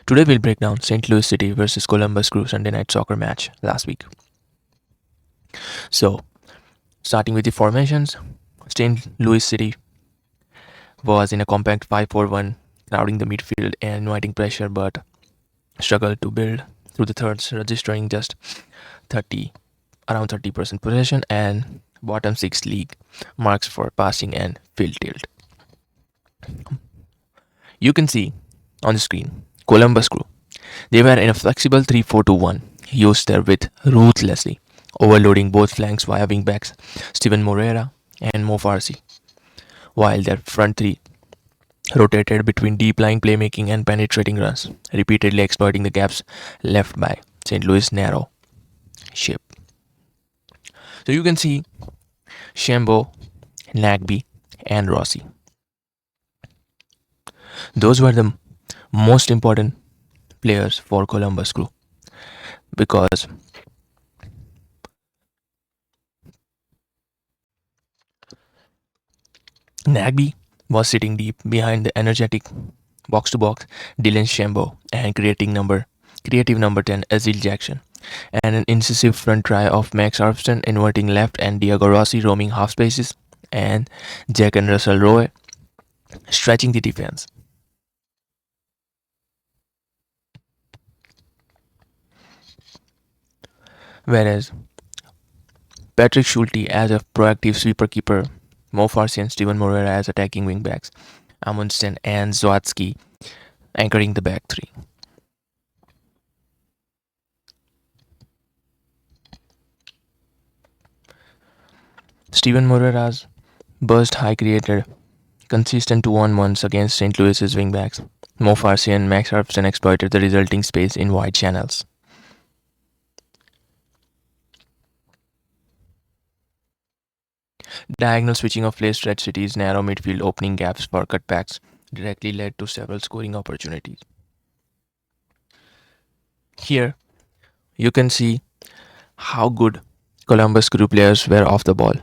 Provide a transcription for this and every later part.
Today we'll break down St. Louis City versus Columbus Crew Sunday night soccer match last week. So, starting with the formations, St. Louis City was in a compact 5-4-1, crowding the midfield and inviting pressure, but struggled to build through the thirds, registering just 30 around 30% possession and bottom 6 league marks for passing and field tilt. You can see on the screen Columbus Crew. They were in a flexible 3-4-2-1, used their width ruthlessly, overloading both flanks via wingbacks Steven Moreira and Mo Farsi, while their front three rotated between deep lying playmaking and penetrating runs, repeatedly exploiting the gaps left by St. Louis' narrow shape. So you can see Shambo, Nagby, and Rossi. Those were the most important players for Columbus Crew because Nagby was sitting deep behind the energetic box-to-box Dylan Shambo and creative number 10 Azil Jackson, and an incisive front try of Max Armstrong inverting left and Diego Rossi roaming half spaces, and Jack and Russell Roy stretching the defense. Whereas Patrick Schulte as a proactive sweeper keeper, Mo Farsi and Steven Moreira as attacking wingbacks, Amundsen and Zwatsky anchoring the back three. Steven Moreira's burst high created consistent 2-on-1s against St. Louis's wingbacks. Mo Farsi and Max Armstrong exploited the resulting space in wide channels. Diagonal switching of play stretched City's narrow midfield, opening gaps for cutbacks directly led to several scoring opportunities. Here, you can see how good Columbus Crew players were off the ball.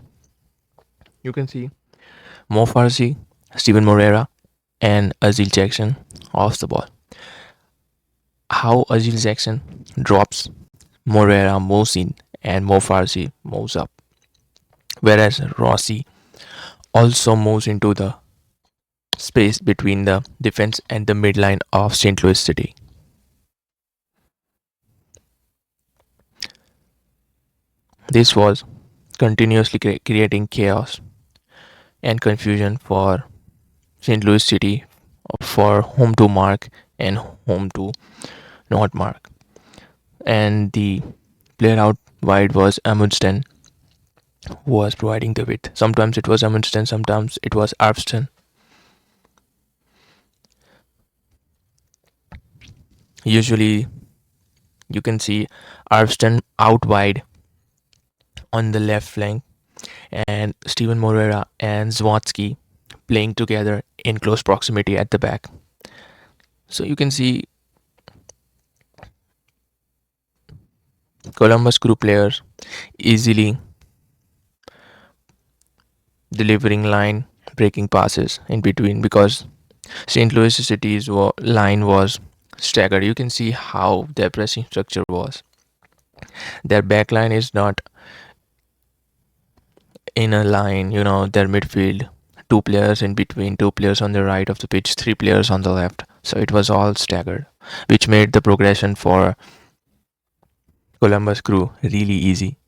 You can see Mo Farsi, Steven Moreira, and Azil Jackson off the ball. How Azil Jackson drops, Moreira moves in, and Mo Farsi moves up. Whereas Rossi also moves into the space between the defense and the midline of St. Louis City. This was continuously creating chaos and confusion for St. Louis City for home to mark and home to not mark. And the player out wide was Amundsen, who was providing the width. Sometimes it was Amundsen, sometimes it was Armstrong. Usually, you can see Armstrong out wide on the left flank and Steven Moreira and Zwatsky playing together in close proximity at the back. So you can see Columbus Crew players easily delivering line breaking passes in between because St. Louis City's line was staggered. You can see how their pressing structure was. Their back line is not in a line, their midfield, two players in between, two players on the right of the pitch, three players on the left. So it was all staggered, which made the progression for Columbus Crew really easy.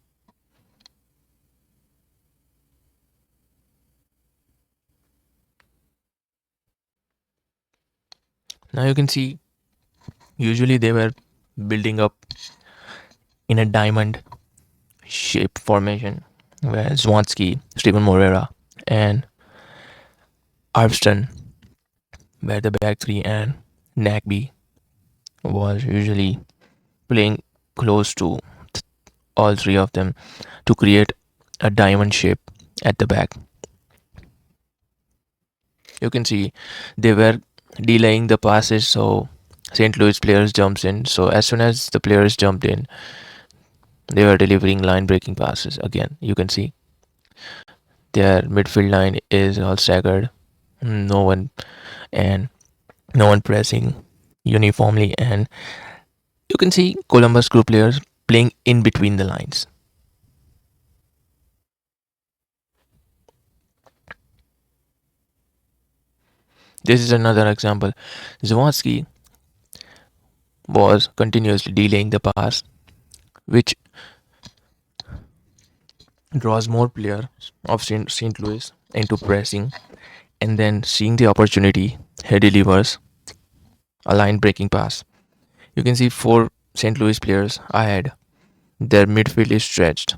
Now you can see usually they were building up in a diamond shape formation where Zwansky, Steven Moreira, and Armstrong were the back three, and Nagby was usually playing close to all three of them to create a diamond shape at the back. You can see they were delaying the passes, so St. Louis players jumps in. So as soon as the players jumped in, they were delivering line breaking passes. Again, you can see their midfield line is all staggered. No one pressing. uniformly, and you can see Columbus Crew players playing in between the lines. This is another example. Zawadzki was continuously delaying the pass, which draws more players of St. Louis into pressing, and then seeing the opportunity, he delivers a line breaking pass. You can see four St. Louis players ahead. Their midfield is stretched.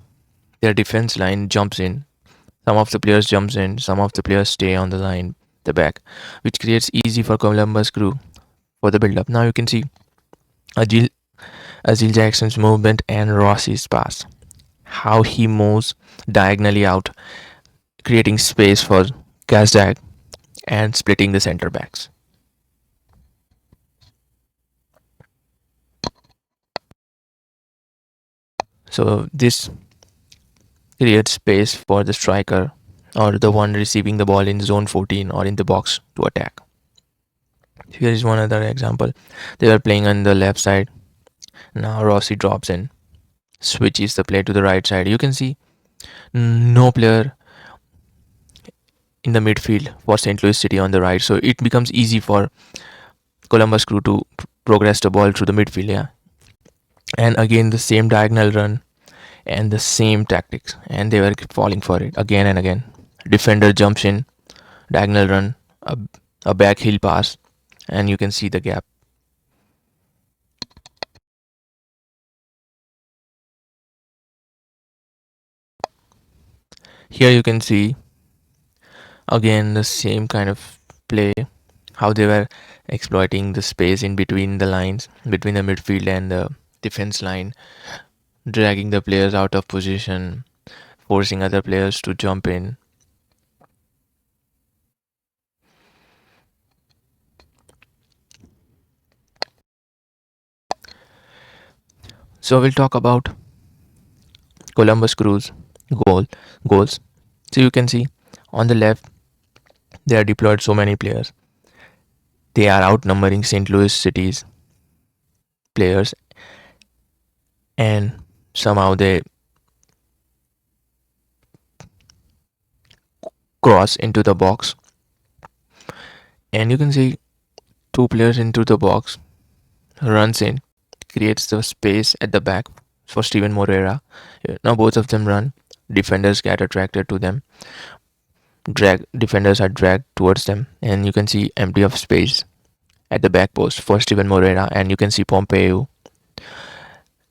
Their defense line jumps in. Some of the players jumps in, some of the players stay on the line, the back, which creates easy for Columbus Crew for the build up. Now you can see Agil, Azil Jackson's movement and Rossi's pass. How he moves diagonally out, creating space for Gazdag and splitting the center backs. So this creates space for the striker or the one receiving the ball in zone 14 or in the box to attack. Here is one other example. They were playing on the left side. Now Rossi drops in, switches the play to the right side. You can see no player in the midfield for St. Louis City on the right. So it becomes easy for Columbus Crew to progress the ball through the midfield. Yeah. And again, the same diagonal run and the same tactics. And they were falling for it again and again. Defender jumps in, diagonal run, a, a back heel pass, and you can see the gap. Here you can see again the same kind of play, how they were exploiting the space in between the lines, between the midfield and the defense line, dragging the players out of position, forcing other players to jump in. So we'll talk about Columbus Crew's goals. So you can see on the left they are deployed so many players. They are outnumbering St. Louis City's players, and somehow they cross into the box, and you can see two players into the box, runs in, creates the space at the back for Steven Moreira. Now both of them run. Defenders get attracted to them. Defenders are dragged towards them, and you can see empty of space at the back post for Steven Moreira, and you can see Pompeo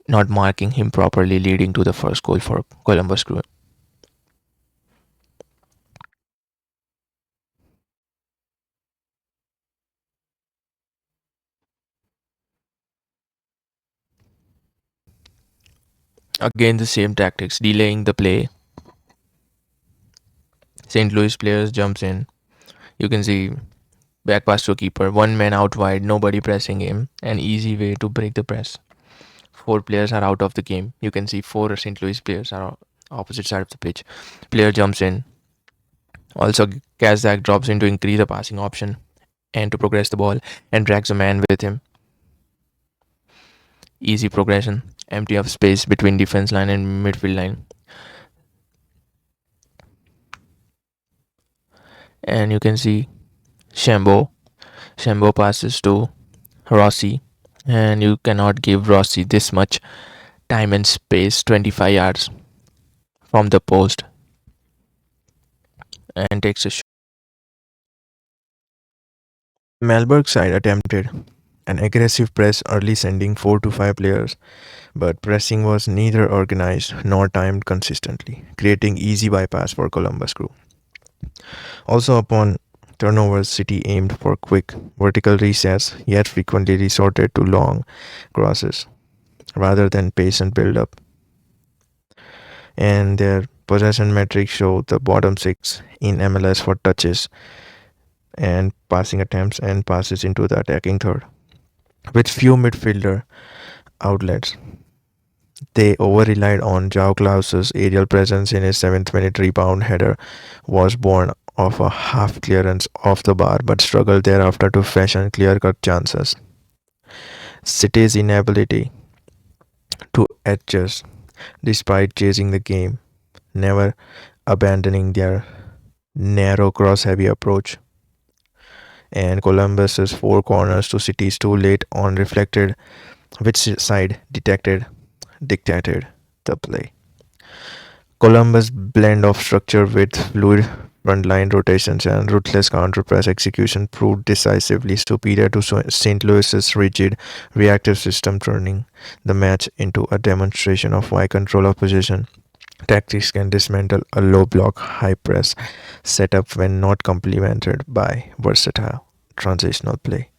not marking him properly, leading to the first goal for Columbus Crew. Again, the same tactics, delaying the play. St. Louis players jumps in. You can see back pass to keeper, one man out wide, nobody pressing him. An easy way to break the press. Four players are out of the game. You can see four St. Louis players are opposite side of the pitch. Player jumps in. Also, Kazak drops in to increase the passing option and to progress the ball and drags a man with him. Easy progression, empty of space between defense line and midfield line. And you can see Shambo. Shambo passes to Rossi, and you cannot give Rossi this much time and space, 25 yards from the post, and takes a shot. Malberg side attempted an aggressive press early, sending 4 to 5 players, but pressing was neither organized nor timed consistently, creating easy bypass for Columbus Crew. Also, upon turnovers, City aimed for quick vertical resets, yet frequently resorted to long crosses rather than patient build-up. And their possession metrics show the bottom six in MLS for touches and passing attempts and passes into the attacking third. With few midfielder outlets, they over-relied on João Klaus's aerial presence. In his 7th-minute rebound header was born of a half clearance off the bar, but struggled thereafter to fashion clear-cut chances. City's inability to adjust despite chasing the game, never abandoning their narrow cross-heavy approach, and Columbus's four corners to City's too late on reflected which side dictated the play. Columbus' blend of structure with fluid frontline rotations and ruthless counter-press execution proved decisively superior to St. Louis's rigid reactive system, turning the match into a demonstration of why control of possession tactics can dismantle a low block high press setup when not complemented by versatile transitional play.